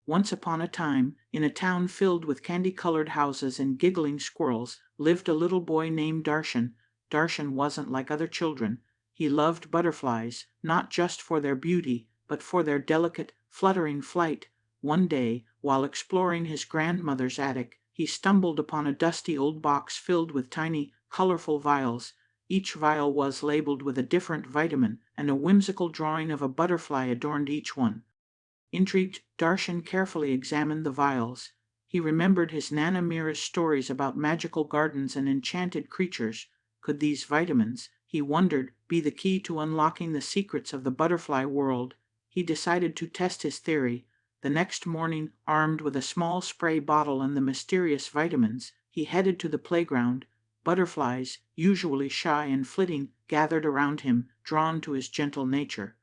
Once upon a time, in a town filled with candy-colored houses and giggling squirrels, lived a little boy named Darshan. Darshan wasn't like other children. He loved butterflies, not just for their beauty, but for their delicate, fluttering flight. One day, while exploring his grandmother's attic, he stumbled upon a dusty old box filled with tiny, colorful vials. Each vial was labeled with a different vitamin, and a whimsical drawing of a butterfly adorned each one. Intrigued, Darshan carefully examined the vials. He remembered his Nana Mira's stories about magical gardens and enchanted creatures. Could these vitamins, he wondered, be the key to unlocking the secrets of the butterfly world? He decided to test his theory. The next morning, armed with a small spray bottle and the mysterious vitamins, he headed to the playground. Butterflies, usually shy and flitting, gathered around him, drawn to his gentle nature.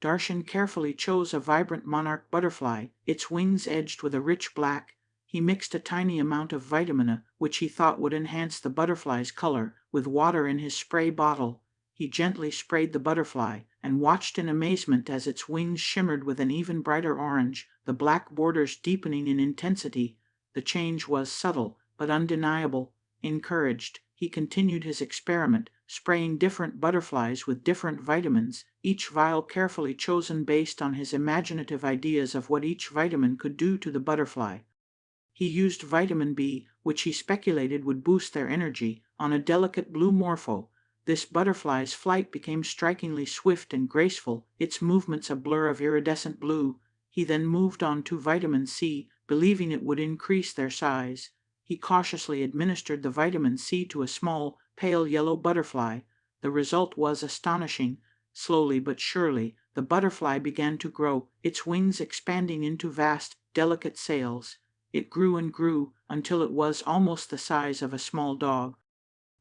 Darshan carefully chose a vibrant monarch butterfly, its wings edged with a rich black. He mixed a tiny amount of vitamin A, which he thought would enhance the butterfly's color, with water in his spray bottle. He gently sprayed the butterfly, and watched in amazement as its wings shimmered with an even brighter orange, the black borders deepening in intensity. The change was subtle, but undeniable. Encouraged, he continued his experiment, spraying different butterflies with different vitamins, each vial carefully chosen based on his imaginative ideas of what each vitamin could do to the butterfly. He used vitamin B, which he speculated would boost their energy, on a delicate blue morpho. This butterfly's flight became strikingly swift and graceful, its movements a blur of iridescent blue. He then moved on to vitamin C, believing it would increase their size. He cautiously administered the vitamin C to a small, pale yellow butterfly. The result was astonishing. Slowly but surely, the butterfly began to grow, its wings expanding into vast, delicate sails. It grew and grew, until it was almost the size of a small dog.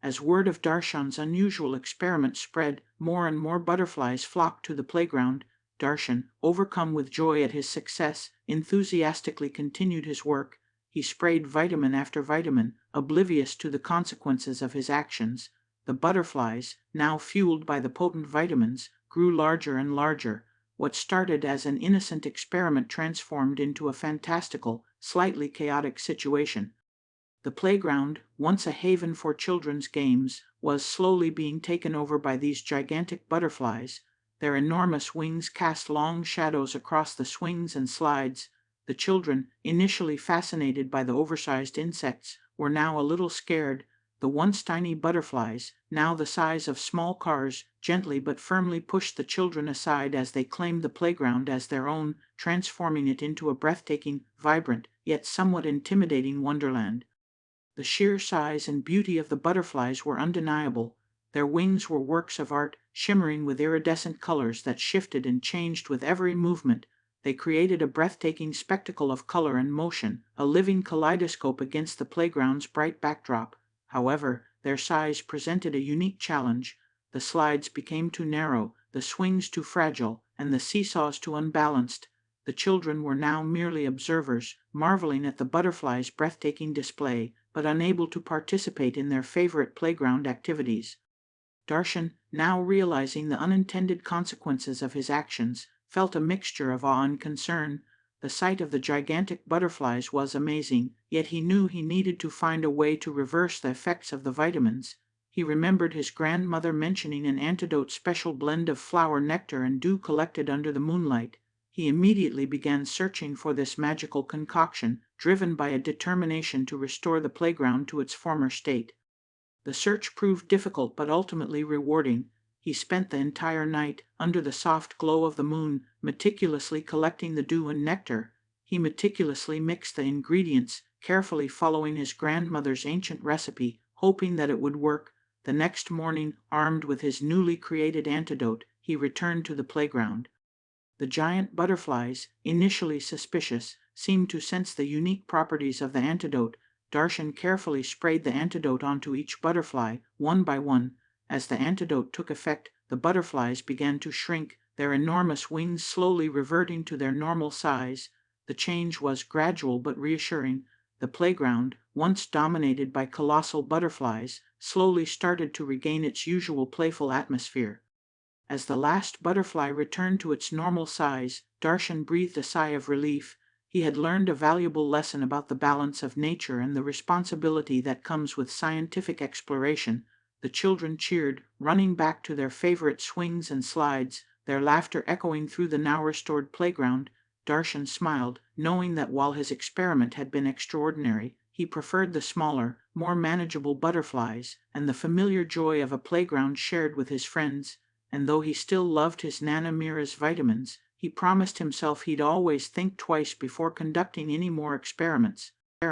As word of Darshan's unusual experiment spread, more and more butterflies flocked to the playground. Darshan, overcome with joy at his success, enthusiastically continued his work. He sprayed vitamin after vitamin, oblivious to the consequences of his actions. The butterflies, now fueled by the potent vitamins, grew larger and larger. What started as an innocent experiment transformed into a fantastical, slightly chaotic situation. The playground, once a haven for children's games, was slowly being taken over by these gigantic butterflies. Their enormous wings cast long shadows across the swings and slides. The children, initially fascinated by the oversized insects, were now a little scared. The once tiny butterflies, now the size of small cars, gently but firmly pushed the children aside as they claimed the playground as their own, transforming it into a breathtaking, vibrant, yet somewhat intimidating wonderland. The sheer size and beauty of the butterflies were undeniable. Their wings were works of art, shimmering with iridescent colors that shifted and changed with every movement. They created a breathtaking spectacle of color and motion, a living kaleidoscope against the playground's bright backdrop. However, their size presented a unique challenge. The slides became too narrow, the swings too fragile, and the seesaws too unbalanced. The children were now merely observers, marveling at the butterflies' breathtaking display, but unable to participate in their favorite playground activities. Darshan, now realizing the unintended consequences of his actions, felt a mixture of awe and concern. The sight of the gigantic butterflies was amazing, yet he knew he needed to find a way to reverse the effects of the vitamins. He remembered his grandmother mentioning an antidote special blend of flower nectar and dew collected under the moonlight. He immediately began searching for this magical concoction, driven by a determination to restore the playground to its former state. The search proved difficult but ultimately rewarding. He spent the entire night, under the soft glow of the moon, meticulously collecting the dew and nectar. He meticulously mixed the ingredients, carefully following his grandmother's ancient recipe, hoping that it would work. The next morning, armed with his newly created antidote, he returned to the playground. The giant butterflies, initially suspicious, seemed to sense the unique properties of the antidote. Darshan carefully sprayed the antidote onto each butterfly, one by one. As the antidote took effect, the butterflies began to shrink, their enormous wings slowly reverting to their normal size. The change was gradual but reassuring. The playground, once dominated by colossal butterflies, slowly started to regain its usual playful atmosphere. As the last butterfly returned to its normal size, Darshan breathed a sigh of relief. He had learned a valuable lesson about the balance of nature and the responsibility that comes with scientific exploration. The children cheered, running back to their favorite swings and slides, their laughter echoing through the now restored playground. Darshan smiled, knowing that while his experiment had been extraordinary, he preferred the smaller, more manageable butterflies, and the familiar joy of a playground shared with his friends. And though he still loved his Nana Mira's vitamins, he promised himself he'd always think twice before conducting any more experiments.